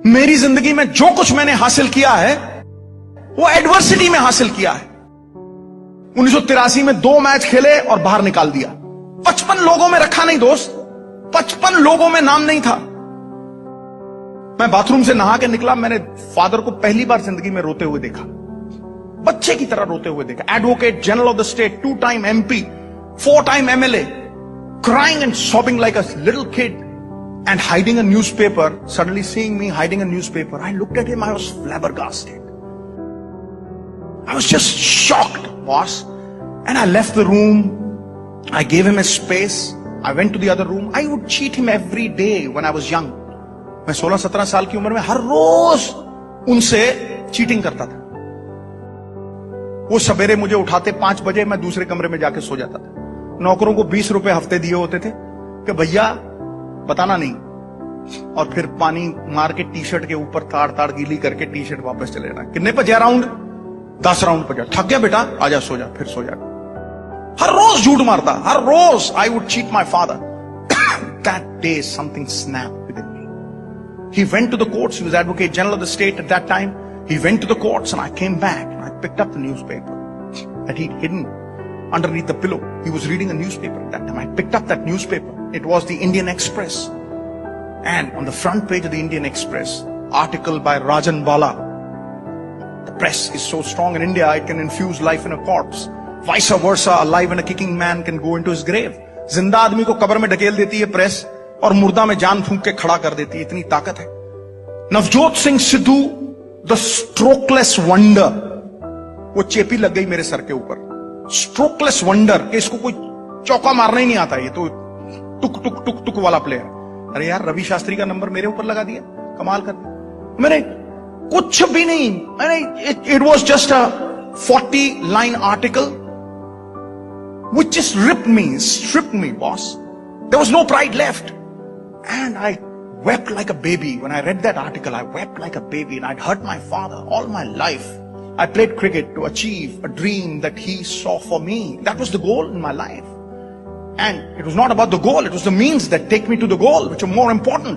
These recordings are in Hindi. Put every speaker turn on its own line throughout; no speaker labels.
मेरी जिंदगी में जो कुछ मैंने हासिल किया है वो एडवर्सिटी में हासिल किया है। 1983 में 2 मैच खेले और बाहर निकाल दिया। 55 लोगों में रखा नहीं दोस्त, 55 लोगों में नाम नहीं था। मैं बाथरूम से नहा के निकला, मैंने फादर को पहली बार जिंदगी में रोते हुए देखा, बच्चे की तरह रोते हुए देखा। Advocate general of the state, 2 time MP, 4 time MLA, crying and sobbing like a little kid and hiding a newspaper. Suddenly seeing me hiding a newspaper, I looked at him, I was flabbergasted. I was just shocked, boss. And I left the room. I gave him his space. I went to the other room. I would cheat him every day when I was young. मैं 16-17 साल की उम्र में हर रोज उनसे चीटिंग करता था। वो सवेरे मुझे उठाते 5 बजे, मैं दूसरे कमरे में जाके सो जाता था। नौकरों को 20 रुपए हफ्ते दिए होते थे कि भैया बताना नहीं, और फिर पानी मार के टी-शर्ट के ऊपर ताड़ गीली करके टी-शर्ट वापस चले जाना। कितने पे जा राउंड? 10 राउंड पे जा। थक गया बेटा, आजा सो जा, फिर सो जा। हर रोज झूठ मारता, हर रोज। I would cheat my father. That day something snapped within me. He went to the courts. He was Advocate General of the state at that time. He went to the courts and I came back and I picked up the newspaper that he'd hidden underneath the pillow. He was reading a newspaper at that time. I picked up that newspaper. It was the Indian Express. And on the front page of the Indian Express, article by Rajan Bala. The press is so strong in India, it can infuse life in a corpse. Vice versa, a live and a kicking man can go into his grave. जिंदा आदमी को कब्र में ढकेल देती है प्रेस, और मुर्दा में जान फूंक के खड़ा कर देती है। इतनी ताकत है। Navjot Singh Sidhu, the strokeless wonder, वो चेपी लग गई मेरे सर के ऊपर। स्ट्रोकलेस वंडर, कि इसको कोई चौका मारना ही नहीं आता, ये तो टुक टुक टुक टुक वाला प्लेयर। अरे यार, रवि शास्त्री का नंबर मेरे ऊपर लगा दिया, कमाल कर दिया। मैंने कुछ भी नहीं, it was just a 40-line article which just stripped me, boss. There was no pride left. And I wept like a baby. When I read that article, I wept like a baby, and I'd hurt my father all my life. I played cricket to achieve a dream that he saw for me. That was the goal in my life. And it was not about the goal, it was the means that take me to the goal, which are more important.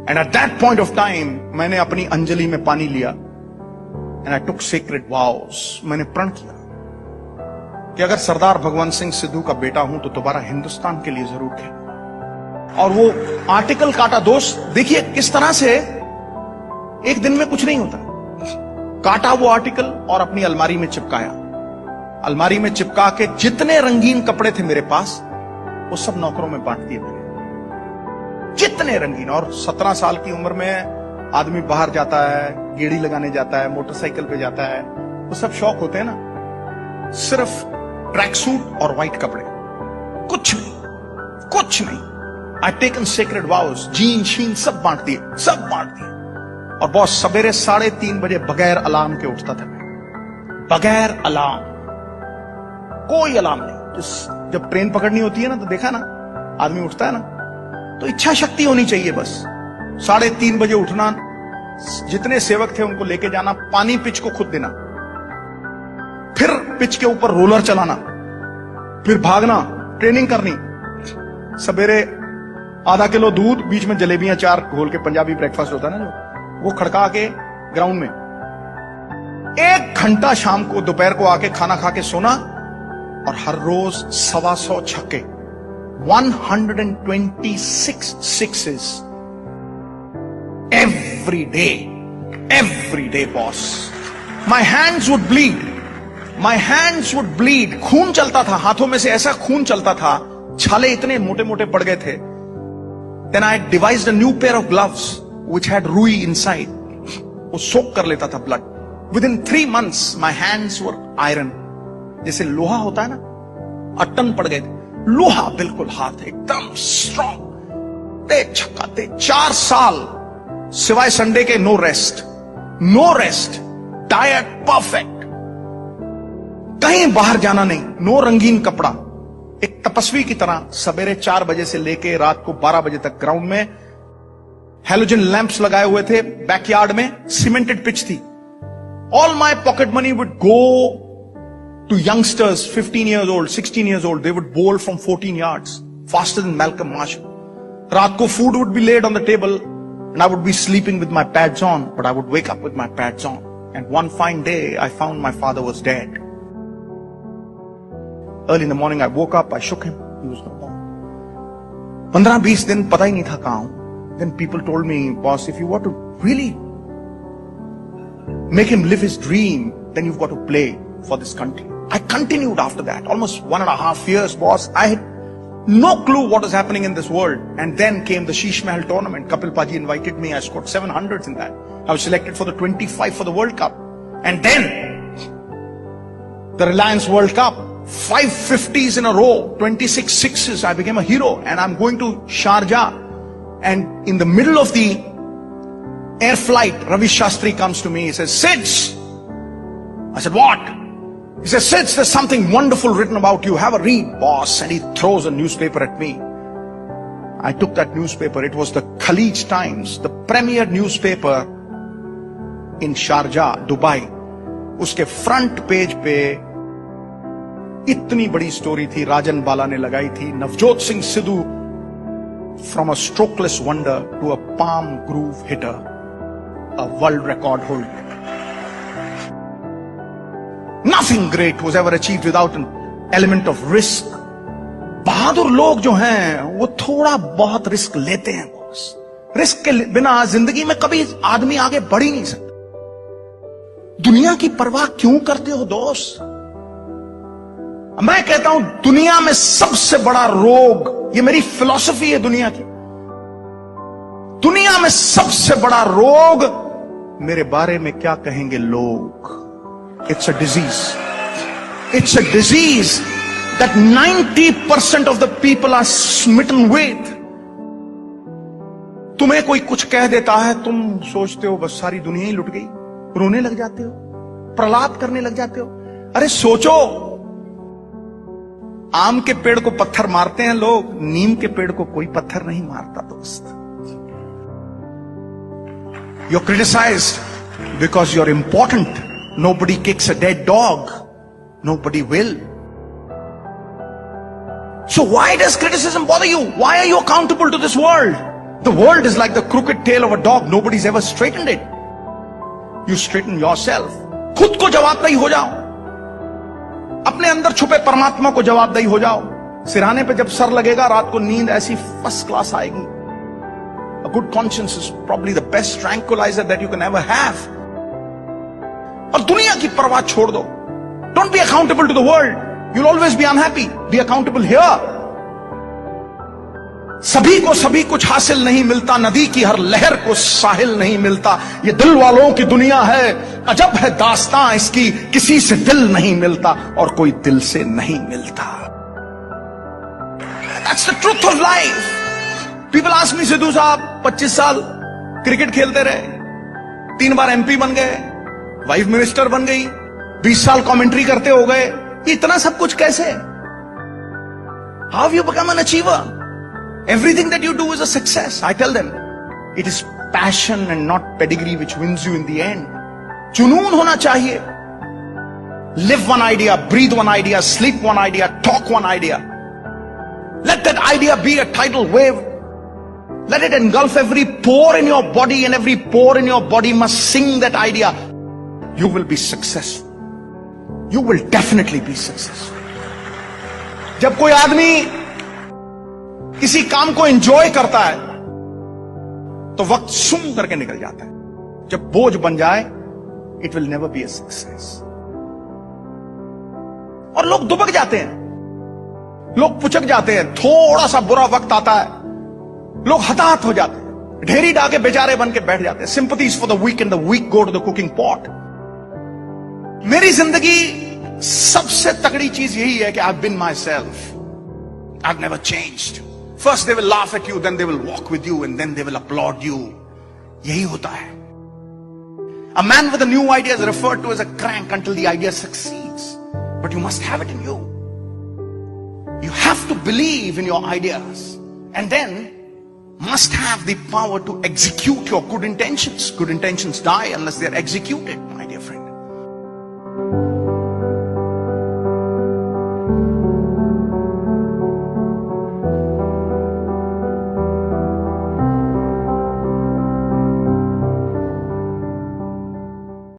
And at that point of time, मैंने अपनी अंजलि में पानी लिया, and I took sacred vows. मैंने प्रण किया कि अगर सरदार भगवंत सिंह सिद्धू का बेटा हूं तो दोबारा हिंदुस्तान के लिए जरूर खेलूंगा। और वो आर्टिकल काटा दोस्त, देखिए किस तरह से एक दिन में कुछ नहीं होता। काटा वो आर्टिकल और अपनी अलमारी में चिपकाया। अलमारी में चिपका के जितने रंगीन कपड़े थे मेरे पास, वो सब नौकरों में बांट दिए मैंने, जितने रंगीन। और 17 साल की उम्र में आदमी बाहर जाता है, गेड़ी लगाने जाता है, मोटरसाइकिल पे जाता है, वो सब शौक होते हैं ना। सिर्फ ट्रैक सूट और व्हाइट कपड़े, कुछ नहीं, कुछ नहीं। आई टेकन सेक्रेड वाउस, जीन शीन सब बांट दिए, सब बांट दिए। और बॉस, सवेरे 3:30 बजे बगैर अलार्म के उठता था मैं, बगैर अलार्म, कोई अलार्म नहीं। जब ट्रेन पकड़नी होती है ना, तो देखा ना, आदमी उठता है ना, तो इच्छा शक्ति होनी चाहिए बस। 3:30 बजे उठना, जितने सेवक थे उनको लेके जाना, पानी पिच को खुद देना, फिर पिच के ऊपर रोलर चलाना, फिर भागना, ट्रेनिंग करनी। सवेरे आधा किलो दूध, बीच में जलेबियां 4 घोल के, पंजाबी ब्रेकफास्ट होता है ना जो, वो खड़का के ग्राउंड में 1 घंटा, शाम को दोपहर को आके खाना खा के सोना। और हर रोज 125 छक्के, 126 sixes every day boss. My hands would bleed. खून चलता था हाथों में से, ऐसा खून चलता था, छाले इतने मोटे मोटे पड़ गए थे। Then I devised a new pair of gloves which had ruई inside. वो सोक कर लेता था blood. Within 3 months my hands were iron. जैसे लोहा होता है ना, अटन पड़ गए थे, लोहा बिल्कुल, हाथ एकदम स्ट्रॉन्ग। ते छक्का ते 4 साल, सिवाय संडे के नो रेस्ट, डाइट परफेक्ट, कहीं बाहर जाना नहीं, नो रंगीन कपड़ा। एक तपस्वी की तरह सवेरे 4 बजे से लेके रात को 12 बजे तक ग्राउंड में। हेलोजन लैंप्स लगाए हुए थे बैकयार्ड में, सीमेंटेड पिच थी। All my pocket money would go to youngsters 15 years old, 16 years old. They would bowl from 14 yards, faster than Malcolm Marshall. रात को food would be laid on the table, And I would be sleeping with my pads on, but I would wake up with my pads on. And one fine day, I found my father was dead. Early in the morning, I woke up, I shook him. He was no more. 15-20 दिन पता ही नहीं था कहां हूं. Then people told me, boss, if you want to really make him live his dream, then you've got to play for this country. I continued after that, almost 1.5 years, boss. I had no clue what was happening in this world. And then came the Sheesh Mahal tournament. Kapil Paji invited me. I scored 700s in that. I was selected for the 25 for the World Cup. And then the Reliance World Cup, 5 50s in a row, 26 sixes. I became a hero. And I'm going to Sharjah. And in the middle of the air flight, Ravi Shastri comes to me. He says, Sids. I said, what? He says, Sids, there's something wonderful written about you. Have a read, boss. And he throws a newspaper at me. I took that newspaper. It was the Khalij Times, the premier newspaper in Sharjah, Dubai. उसके फ्रंट पेज पे इतनी बड़ी स्टोरी थी, राजन बाला ने लगाई थी, Navjot Singh Sidhu from a strokeless wonder to a palm groove hitter, a world record holder. Nothing great was ever achieved without an element of risk. बहादुर लोग जो हैं वो थोड़ा बहुत रिस्क लेते हैं बॉस. रिस्क के बिना जिंदगी में कभी आदमी आगे बढ़ ही नहीं सकता. दुनिया की परवाह क्यों करते हो दोस्त? मैं कहता हूं दुनिया में सबसे बड़ा रोग, ये मेरी फिलॉसफी है दुनिया की, दुनिया में सबसे बड़ा रोग मेरे बारे में क्या कहेंगे लोग. It's a disease. It's a disease that 90% of the people are smitten with. तुम्हें कोई कुछ कह देता है, तुम सोचते हो बस सारी दुनिया ही लुट गई, रोने लग जाते हो, प्रलाप करने लग जाते हो. अरे सोचो, आम के पेड़ को पत्थर मारते हैं लोग, नीम के पेड़ को कोई पत्थर नहीं मारता दोस्त. You're criticized because you're important. Nobody kicks a dead dog. Nobody will. So why does criticism bother you? Why are you accountable to this world? The world is like the crooked tail of a dog. Nobody's ever straightened it. You straighten yourself. खुद को जवाबदेही हो जाओ. अपने अंदर छुपे परमात्मा को जवाबदेही हो जाओ. सिरहाने पे जब सर लगेगा, रात को नींद ऐसी फर्स्ट क्लास आएगी. A good conscience is probably the best tranquilizer that you can ever have. और दुनिया की परवाह छोड़ दो. Don't be accountable to the world. You'll always be unhappy. Be accountable here. सभी को सभी कुछ हासिल नहीं मिलता, नदी की हर लहर को साहिल नहीं मिलता. ये दिल वालों की दुनिया है, अजब है दास्तां इसकी, किसी से दिल नहीं मिलता और कोई दिल से नहीं मिलता. That's the truth of life. People ask me, Sidhu साहब 25 साल क्रिकेट खेलते रहे, 3 बार MP बन गए, वाइफ मिनिस्टर बन गई, 20 साल कमेंट्री करते हो गए, इतना सब कुछ कैसे? How have you become an achiever? Everything that you do is a success. I tell them, it is passion and not pedigree which wins you in the end. जुनून होना चाहिए. Live one idea, breathe one idea, sleep one idea, talk one idea. Let that idea be a tidal wave. Let it engulf every pore in your body, and every pore in your body must sing that idea. You will be successful. You will definitely be successful. जब कोई आदमी किसी काम को एंजॉय करता है तो वक्त सुन करके निकल जाता है. जब बोझ बन जाए, it will never be a success. और लोग दुबक जाते हैं, लोग पुचक जाते हैं. थोड़ा सा बुरा वक्त आता है, लोग हताहत हो जाते हैं, ढेरी डाके बेचारे बन के बैठ जाते हैं. Sympathies for the weak and the weak go to the cooking pot. मेरी जिंदगी सबसे तगड़ी चीज यही है कि I have been myself. I have never changed. First they will laugh at you, then they will walk with you, and then they will applaud you. यही होता है. A man with a new idea is referred to as a crank until the idea succeeds. But you must have it in you. You have to believe in your ideas, and then must have the power to execute your good intentions. Good intentions die unless they are executed.